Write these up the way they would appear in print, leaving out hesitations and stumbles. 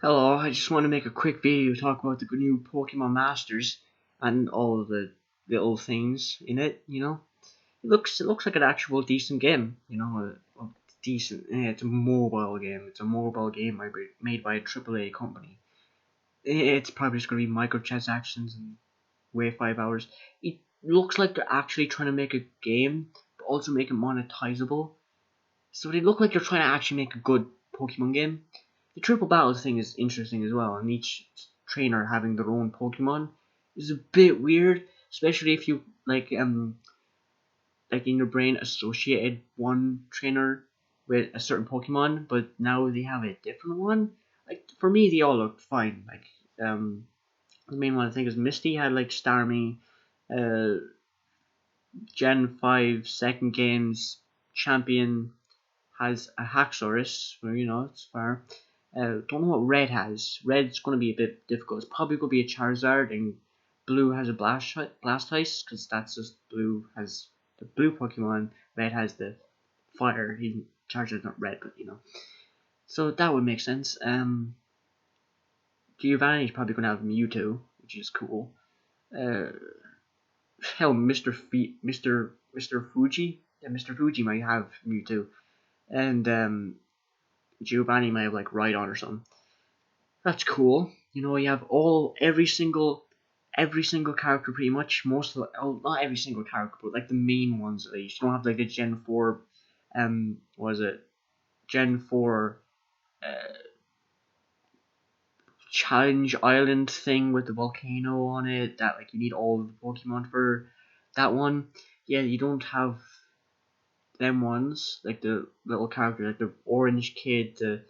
Hello, I just want to make a quick video to talk about the new Pokemon Masters and all the little things in it. It looks like an actual decent game. Decent. It's a mobile game. It's a mobile game made by a AAA company. It's probably just gonna be microtransactions and wait 5 hours. It looks like they're actually trying to make a game, but also make it monetizable. So they look like they're trying to actually make a good Pokemon game. The triple battles thing is interesting as well, and each trainer having their own Pokemon is a bit weird, especially if you like in your brain associated one trainer with a certain Pokemon, but now they have a different one. Like for me, they all look fine. The main one I think is Misty had like Starmie, uh, Gen 5 second games champion has a Haxorus, where it's fair. Don't know what Red has. Red's going to be a bit difficult. It's probably going to be a Charizard, and Blue has a Blastoise, because that's just Blue has the blue Pokemon. Red has the fire. Charizard's not red, but So that would make sense. Giovanni's probably going to have Mewtwo, which is cool. Uh, Hell, Mr. Fuji, yeah, Mr. Fuji might have Mewtwo, and Giovanni might have like Rhydon or something. That's cool. You have every single character pretty much. Most of not every single character, but like the main ones at least. You don't have like the Gen 4, was it Gen 4 Challenge Island thing with the volcano on it. That like you need all of the Pokemon for that one. Yeah, you don't have them ones like the little character, like the orange kid, the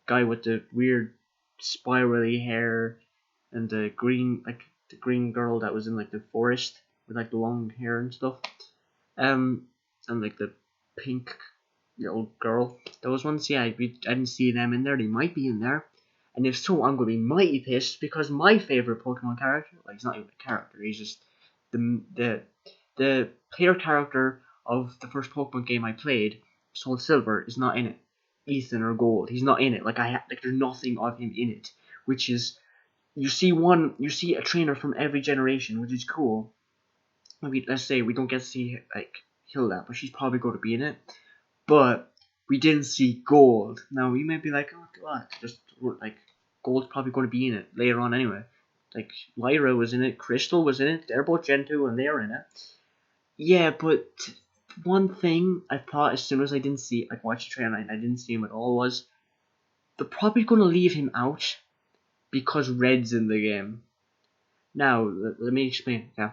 guy with the weird spirally hair, and the green girl that was in like the forest with like the long hair and stuff. Um, and like the pink little girl. Those ones, yeah, I didn't see them in there. They might be in there, and if so, I'm gonna be mighty pissed because my favorite Pokemon character, like he's not even a character, he's just the the player character of the first Pokemon game I played, Soul Silver, is not in it. Ethan or Gold, he's not in it. Like there's nothing of him in it, which is you see a trainer from every generation, which is cool. Maybe let's say we don't get to see like Hilda, but she's probably going to be in it. But we didn't see Gold. Now you might be like, oh god, just like Gold's probably going to be in it later on anyway. Like Lyra was in it, Crystal was in it. They're both Gen 2 and they're in it. Yeah, but one thing I thought as soon as I didn't see, like, watch the trailer and I didn't see him at all was they're probably going to leave him out because Red's in the game. Now, let me explain. Yeah,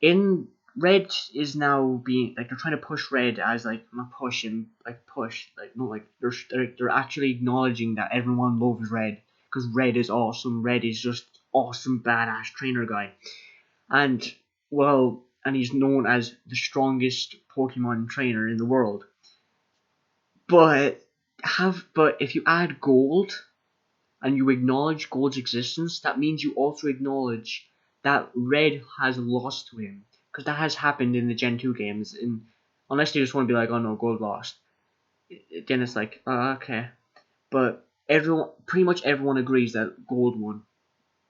in Red is now being like they're trying to push Red as like not pushing like push like no like they're actually acknowledging that everyone loves Red because Red is awesome. Red is just awesome badass trainer guy, and and he's known as the strongest Pokemon trainer in the world. But if you add Gold and you acknowledge Gold's existence, that means you also acknowledge that Red has lost to him. Because that has happened in the Gen 2 games. Unless they just want to be like, oh no, Gold lost. Then it's like, okay. But pretty much everyone agrees that Gold won.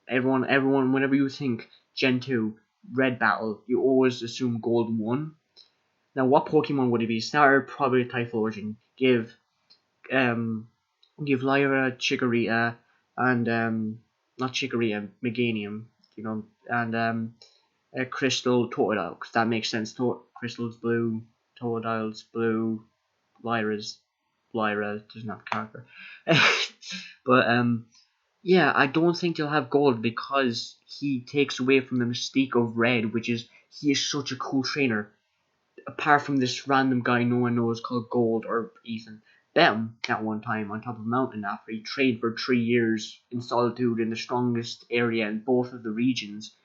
Everyone, whenever you think Gen 2 Red battle, you always assume Gold won. Now, what Pokemon would it be? Starter, probably Typhlosion. Um, give Lyra Chikorita and not Chikorita, Meganium, and Crystal Totodile, because that makes sense. Crystal's blue, Totodile's blue, Lyra doesn't have a character. But yeah, I don't think they'll have Gold because he takes away from the mystique of Red, which is he is such a cool trainer. Apart from this random guy no one knows called Gold or Ethan. Them at one time on top of a mountain after he trained for 3 years in solitude in the strongest area in both of the regions.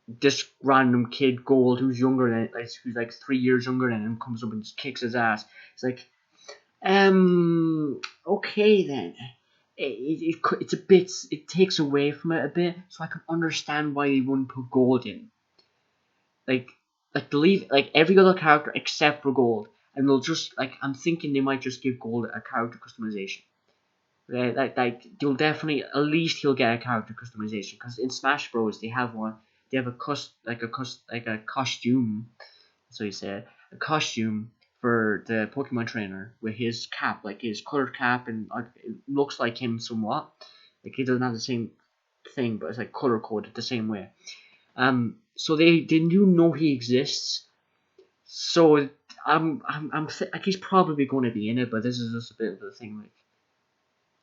This random kid Gold who's like 3 years younger than him comes up and just kicks his ass. It's like, okay then. It's a bit, it takes away from it a bit, so I can understand why they wouldn't put Gold in. Like delete like every other character except for Gold, and they'll just like I'm thinking they might just give Gold a character customization. Yeah, like you'll definitely at least he'll get a character customization because in Smash Bros they have one. They have like a costume. So you say a costume for the Pokemon trainer with his cap, like his colored cap, and it looks like him somewhat. Like he doesn't have the same thing, but it's like color coded the same way. So they do know he exists. So like he's probably going to be in it, but this is just a bit of the thing. Like,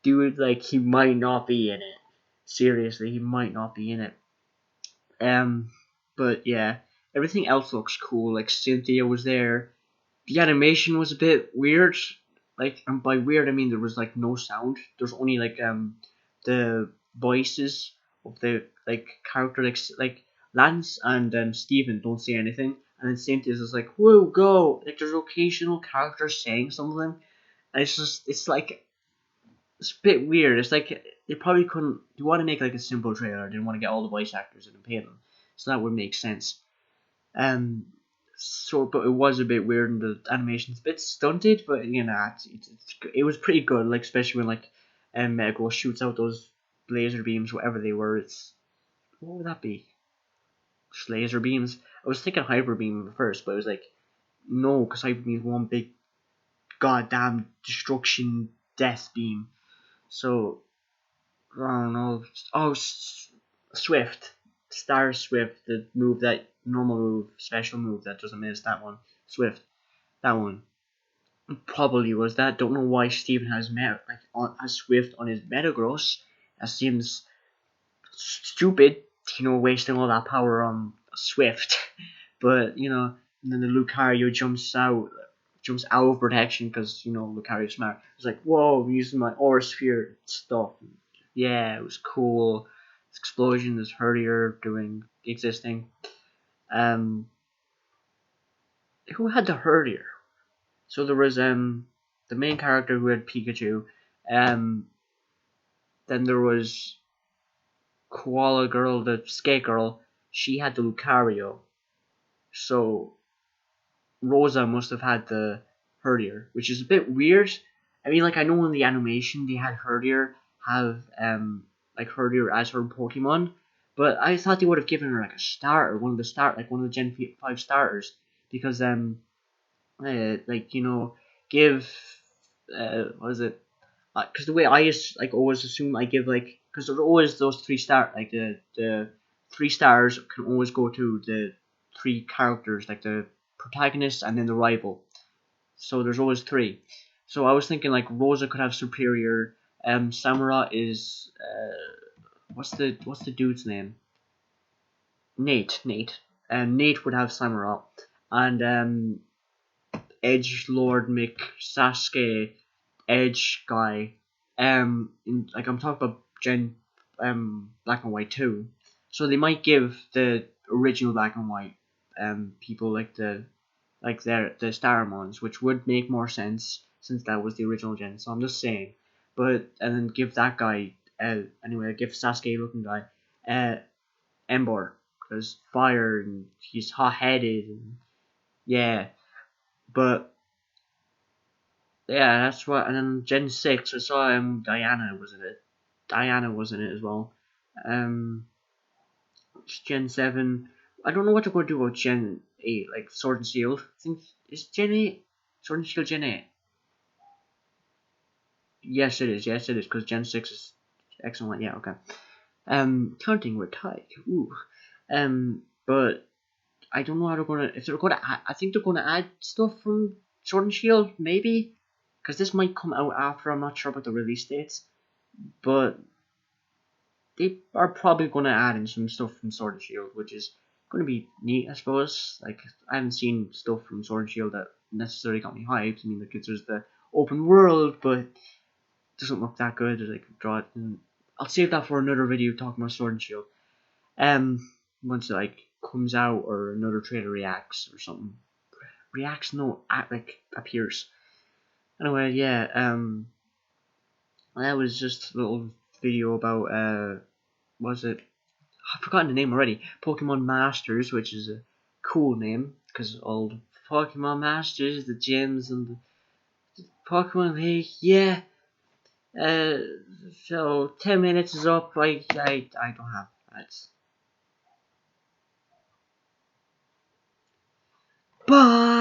dude, like he might not be in it. Seriously, he might not be in it. Um, but yeah, everything else looks cool. Like Cynthia was there. The animation was a bit weird. Like, and by weird I mean there was like no sound. There's only like the voices of the like character like Lance and Steven don't say anything, and then Cynthia's is like whoa go like there's occasional characters saying something, and it's like it's a bit weird. It's like they probably couldn't. You want to make like a simple trailer. They didn't want to get all the voice actors in and pay them, so that would make sense. Um, so but it was a bit weird, and the animation's a bit stunted. But you know, it was pretty good. Like especially when like Mego shoots out those laser beams, whatever they were. It's what would that be? Just laser beams. I was thinking hyper beam at first, but it was like no, because hyper beam is one big goddamn destruction death beam. So I don't know. Oh, Swift, Star Swift, the move that normal move, special move that doesn't miss. That one, Swift, that one probably was that. Don't know why Steven has has Swift on his Metagross. That seems stupid. Wasting all that power on Swift. But and then the Lucario jumps out of protection because Lucario's smart. It's like, whoa, I'm using my aura sphere stuff. Yeah, it was cool. This explosion is Herdier doing existing. Um, who had the Herdier? So there was the main character who had Pikachu. Um, then there was Koala Girl, the skate girl. She had the Lucario. So Rosa must have had the Herdier, which is a bit weird. I mean, like I know in the animation they had Herdier have like Herdier as her Pokemon, but I thought they would have given her like a starter, one of the Gen 5 starters, because like give what is it? Because the way I like always assume I give like because there's always those like the 3 stars can always go to the 3 characters like the protagonist and then the rival. So there's always 3. So I was thinking like Rosa could have superior. Samura is what's the dude's name? Nate. And Nate would have Samura, and Edge Lord Mick Sasuke Edge guy. Like I'm talking about Gen Black and White too. So they might give the original Black and White people like the Staramons, which would make more sense since that was the original gen. So I'm just saying, but and then give that guy anyway, give Sasuke looking guy Ember because fire and he's hot headed and yeah, but yeah, that's what. And then Gen 6, I saw Diana was in it. Diana was in it as well. Um, Gen 7. I don't know what they're going to do about Gen 8, like Sword and Shield. I think is Gen 8 Sword and Shield Gen 8. Yes, it is. Yes, it is. Because Gen 6 is excellent. Yeah, okay. Counting with Tyke. Ooh. But I don't know how they're gonna. If they're gonna, I think they're gonna add stuff from Sword and Shield, maybe, because this might come out after. I'm not sure about the release dates, but they are probably gonna add in some stuff from Sword and Shield, which is gonna be neat, I suppose. Like I haven't seen stuff from Sword and Shield that necessarily got me hyped. I mean, like there's the open world, but it doesn't look that good. As I could draw it. And I'll save that for another video talking about Sword and Shield. Once it like comes out or another trailer reacts or something. Reacts no like appears. Anyway, yeah, that was just a little video about was it I've forgotten the name already. Pokemon Masters, which is a cool name because all the Pokemon Masters, the gyms and the Pokemon League, yeah. Uh, so 10 minutes is up. I don't have ads. Bye.